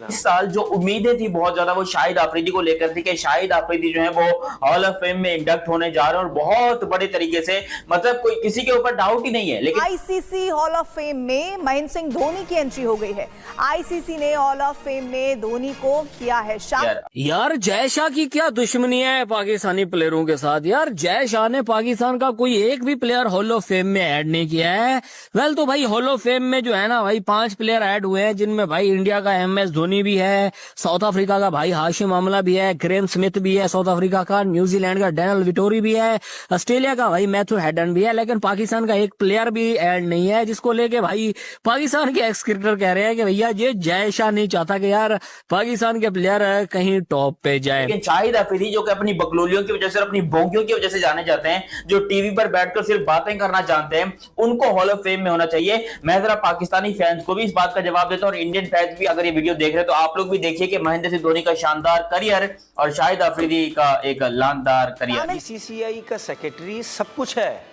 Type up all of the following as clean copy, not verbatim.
इस साल जो उम्मीदें थी बहुत ज्यादा वो शाहिद अफरीदी को लेकर थी कि शाहिद अफरीदी जो है वो हॉल ऑफ फेम में इंडक्ट होने जा रहे हैं और बहुत बड़े तरीके से, मतलब कोई किसी के ऊपर डाउट ही नहीं है। लेकिन आईसीसी हॉल ऑफ फेम में महेंद्र सिंह धोनी की एंट्री हो गई है। आईसीसी ने हॉल ऑफ फेम में धोनी को किया है शामिल। यार जय शाह की क्या दुश्मनी है पाकिस्तानी प्लेयरों के साथ? यार जय शाह ने पाकिस्तान का कोई एक भी प्लेयर हॉल ऑफ फेम में ऐड नहीं किया है। वेल तो भाई हॉल ऑफ फेम में जो है ना भाई 5 प्लेयर ऐड हुए हैं, जिनमें भाई इंडिया का MS धोनी भी है, साउथ अफ्रीका का भाई हाशिम आमला भी है, ग्रेम स्मिथ भी है साउथ अफ्रीका का, न्यूजीलैंड का डैनियल विटोरी भी है, ऑस्ट्रेलिया का भाई मैथ्यू हेडन भी है। लेकिन पाकिस्तान का एक प्लेयर भी ऐड नहीं है, जिसको लेके भाई पाकिस्तान के एक्स क्रिकेटर कह रहे हैं कि भैया ये जय शाह नहीं चाहता कि यार पाकिस्तान के प्लेयर कहीं टॉप पे जाए। लेकिन शाहिद अफरीदी जो कि अपनी बकलोलियों की वजह से और अपनी बोंगियों की वजह से जाने जाते हैं, जो टीवी पर बैठकर सिर्फ बातें करना जानते हैं, उनको हॉल ऑफ फेम में होना चाहिए। मैं जरा पाकिस्तानी फैंस को भी इस बात का जवाब देता हूं और इंडियन फैंस भी अगर ये वीडियो देख रहे हैं तो आप लोग भी देखिए कि महेंद्र सिंह धोनी का शानदार करियर और शाहिद अफरीदी का एक लानदार करियर। बीसीसीआई का सेक्रेटरी सब कुछ है,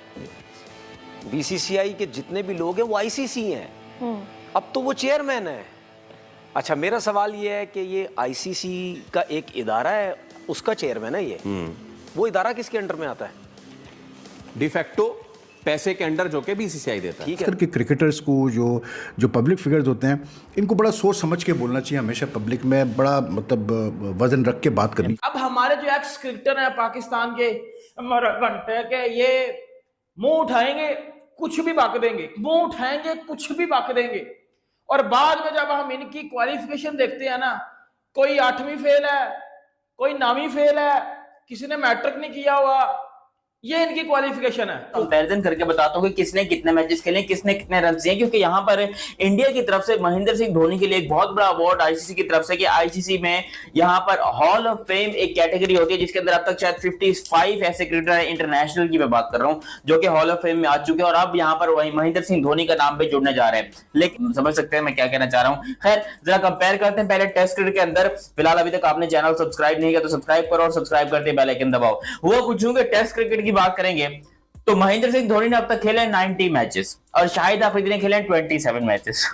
बीसीसीआई के जितने भी लोग हैं वो आईसीसी हैं, अब तो वो चेयरमैन है। अच्छा मेरा सवाल ये है कि ये आईसीसी का एक इदारा है, उसका चेयरमैन है ये, वो इदारा किसके अंडर में आता है? डिफेक्टो पैसे के अंडर जो कि बीसीसीआई देता है। ठीक है कि क्रिकेटर्स को जो पब्लिक फिगर्स होते हैं इनको बड़ा सोच समझ के बोलना चाहिए, हमेशा पब्लिक में बड़ा मतलब वजन रख के बात करनी। अब हमारे जो एक्स क्रिकेटर हैं पाकिस्तान के घंटे के, ये मुंह उठाएंगे कुछ भी बक देंगे, मुंह उठाएंगे कुछ भी बक देंगे, और बाद में जब हम इनकी क्वालिफिकेशन देखते हैं ना, कोई 8वीं फेल है, कोई 9वीं फेल है, किसी ने मैट्रिक नहीं किया हुआ, ये इनकी क्वालिफिकेशन है। कंपैरिजन करके बताता हूँ कि किसने कितने मैचेस खेले, किसने कितने रन दिए, क्योंकि यहाँ पर इंडिया की तरफ से महेंद्र सिंह धोनी के लिए एक बहुत बड़ा अवार्ड आईसीसी की तरफ से कि आईसीसी में यहाँ पर हॉल ऑफ फेम एक कैटेगरी होती है जिसके अंदर अब तक शायद 55 ऐसे क्रिकेटर हैं, इंटरनेशनल की मैं बात कर रहा हूँ, जो कि हॉल ऑफ फेम में आ चुके हैं और अब यहाँ पर वही महेंद्र सिंह धोनी का नाम भी जुड़ने जा रहे हैं। लेकिन समझ सकते हैं मैं क्या कहना चाह रहा हूँ। खैर जरा कंपेयर करते हैं पहले टेस्ट क्रिकेट के अंदर। फिलहाल अभी तक आपने चैनल सब्सक्राइब नहीं किया तो सब्सक्राइब करो और सब्सक्राइब करते बेल आइकन दबाओ। वो पूछूंगे टेस्ट क्रिकेट की बात करेंगे तो महेंद्र सिंह धोनी ने अब तक खेले 90 मैचेस और शाहिद अफरीदी ने खेले 27 मैचेस।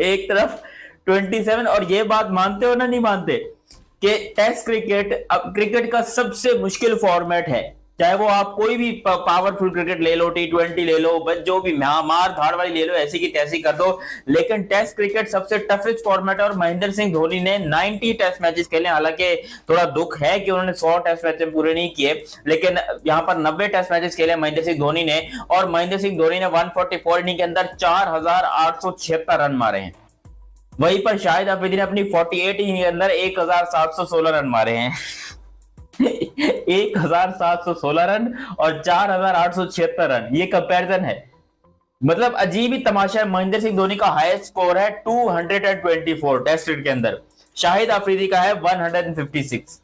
एक तरफ 27, और ये बात मानते हो ना नहीं मानते कि टेस्ट क्रिकेट अब क्रिकेट का सबसे मुश्किल फॉर्मेट है, चाहे वो आप कोई भी पावरफुल क्रिकेट ले लो, T20 ले लो, बस जो भी मार धाड़ वाली ले लो, ऐसी की तैसी कर दो, लेकिन टेस्ट क्रिकेट सबसे टफेस्ट फॉर्मेट है और महेंद्र सिंह धोनी ने 90 टेस्ट मैचेस खेले। हालांकि थोड़ा दुख है कि उन्होंने 100 टेस्ट मैचेस पूरे नहीं किए, लेकिन यहाँ पर 90 टेस्ट मैचेस खेले महेंद्र सिंह धोनी ने, और महेंद्र सिंह धोनी ने 144 इनिंग के अंदर 4876 रन मारे हैं। वहीं पर शाहिद अफरीदी ने अपनी 48 इनिंग के अंदर 1716 रन मारे हैं। 1716 रन और 4876 रन, ये कंपैरिजन है। मतलब अजीब ही तमाशा है। महेंद्र सिंह धोनी का हाईएस्ट स्कोर है 224 टेस्ट क्रिकेट के अंदर, शाहिद अफरीदी का है 156।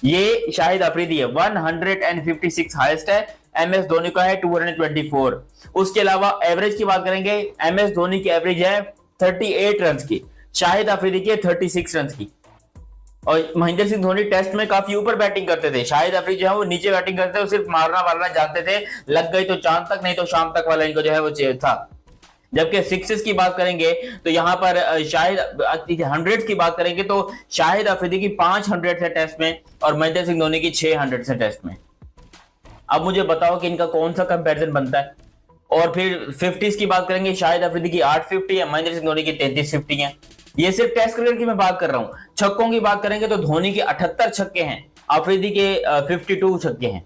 ये शाहिद अफरीदी है 156 हाईएस्ट है, MS धोनी का है 224। उसके अलावा एवरेज की बात करेंगे, MS धोनी की एवरेज है 38 रन की, शाहिद अफरीदी की 36 रन की। और महेंद्र सिंह धोनी टेस्ट में काफी ऊपर बैटिंग करते थे, शाहिद अफरीदी जो है वो नीचे बैटिंग करते थे, सिर्फ मारना जानते थे, लग गई तो चांद तक नहीं तो शाम तक वाला इनको जो है वो चाहिए था। जबकि सिक्सेस की बात करेंगे तो यहाँ पर शाहिद 100 की बात करेंगे तो शाहिद अफरीदी की 500 है टेस्ट में और महेंद्र सिंह धोनी की 600 है टेस्ट में। अब मुझे बताओ कि इनका कौन सा कंपैरिजन बनता है। और फिर 50s की बात करेंगे, शाहिद अफरीदी की 850 है, महेंद्र सिंह धोनी की 3350 है। ये सिर्फ टेस्ट क्रिकेट की मैं बात कर रहा हूं। छक्कों की बात करेंगे तो धोनी के 78 छक्के हैं, अफरीदी के 52 छक्के हैं।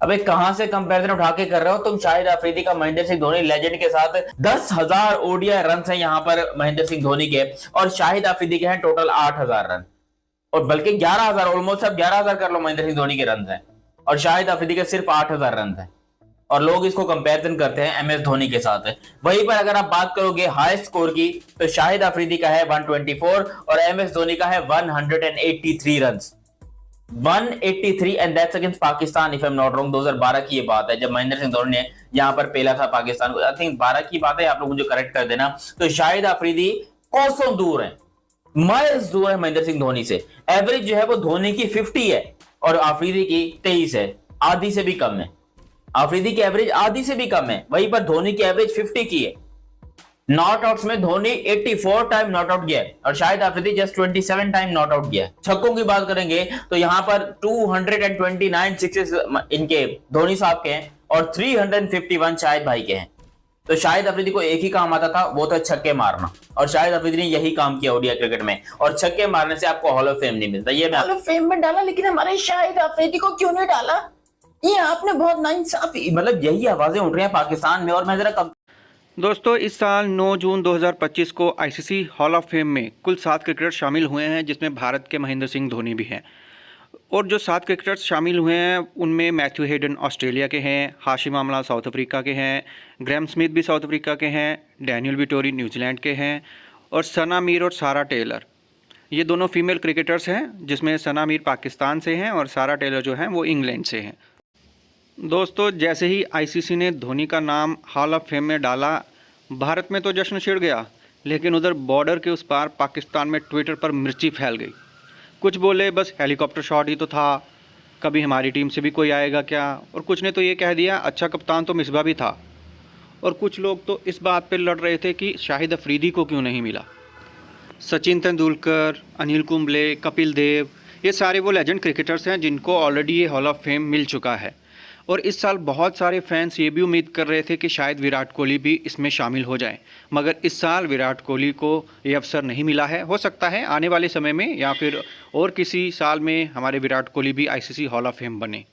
अबे कहां से कंपैरिजन उठा के कर रहे हो तुम? शाहिद अफरीदी का महेंद्र सिंह धोनी लेजेंड के साथ 10,000 ODI रन है यहाँ पर महेंद्र सिंह धोनी के, और शाहिद अफरीदी के हैं टोटल 8,000 रन, और बल्कि 11,000, ऑलमोस्ट अब 11,000 कर लो महेंद्र सिंह धोनी के रन है, और शाहिद अफरीदी के सिर्फ 8,000 रन है। और लोग इसको कंपैरिजन करते हैं MS धोनी के साथ। वहीं पर अगर आप बात करोगे हाईएस्ट स्कोर की तो शाहिद अफरीदी का है 124 और MS धोनी का है 183 runs, 183, and that's against Pakistan if I am not wrong. 2012 की ये बात है जब महेंद्र सिंह धोनी ने यहाँ पर पेला था पाकिस्तान को। आई थिंक 12 की बात है, आप लोग मुझे करेक्ट कर देना। तो शाहिद अफरीदी कोसों दूर है, माइल्स दूर है महेंद्र सिंह धोनी से। एवरेज जो है वो धोनी की 50 है और अफरीदी की 23 है, आधी से भी कम है। अफरीदी की एवरेज आधी से भी कम है, वहीं पर धोनी की एवरेज 50 की है। नॉटआउट्स में धोनी 84 टाइम नॉट आउट गया है और Shahid Afridi just 27 time not out गया है। छक्कों की बात करेंगे तो यहाँ पर 229 सिक्सेस इनके धोनी साहब के हैं और 351 शाहिद भाई के हैं। तो शाहिद अफरीदी को एक ही काम आता था, वो था छक्के मारना, और शाहिद अफरीदी ने यही काम किया ओडीआई क्रिकेट में। और छक्के मारने से आपको हॉल ऑफ फेम नहीं मिलता। ये हॉल ऑफ फेम में डाला, लेकिन हमारे शाहिद अफरीदी को क्यों नहीं डाला, ये आपने बहुत नाइंसाफी, मतलब यही आवाजें उठ रही हैं पाकिस्तान में। और मैं जरा दोस्तों, इस साल 9 जून 2025 को आईसीसी हॉल ऑफ फेम में कुल 7 क्रिकेटर शामिल हुए हैं, जिसमें भारत के महेंद्र सिंह धोनी भी हैं। और जो 7 क्रिकेटर्स शामिल हुए हैं उनमें मैथ्यू हेडन ऑस्ट्रेलिया के हैं, हाशिम आमला साउथ अफ्रीका के हैं, ग्रैम स्मिथ भी साउथ अफ्रीका के हैं, डैनियल विटोरी न्यूजीलैंड के हैं, और सना मीर और सारा टेलर, ये दोनों फीमेल क्रिकेटर्स हैं, जिसमें सना मीर पाकिस्तान से हैं और सारा टेलर जो हैं वो इंग्लैंड से हैं। दोस्तों, जैसे ही आईसीसी ने धोनी का नाम हॉल ऑफ फेम में डाला, भारत में तो जश्न छिड़ गया, लेकिन उधर बॉर्डर के उस पार पाकिस्तान में ट्विटर पर मिर्ची फैल गई। कुछ बोले बस हेलीकॉप्टर शॉट ही तो था, कभी हमारी टीम से भी कोई आएगा क्या, और कुछ ने तो ये कह दिया अच्छा कप्तान तो मिसबा भी था। और कुछ लोग तो इस बात पर लड़ रहे थे कि शाहिद अफरीदी को क्यों नहीं मिला। सचिन तेंदुलकर, अनिल कुंबले, कपिल देव, ये सारे वो लेजेंड क्रिकेटर्स हैं जिनको ऑलरेडी ये हॉल ऑफ फेम मिल चुका है। और इस साल बहुत सारे फैंस ये भी उम्मीद कर रहे थे कि शायद विराट कोहली भी इसमें शामिल हो जाएं, मगर इस साल विराट कोहली को ये अवसर नहीं मिला है। हो सकता है आने वाले समय में या फिर और किसी साल में हमारे विराट कोहली भी आईसीसी हॉल ऑफ फेम बने।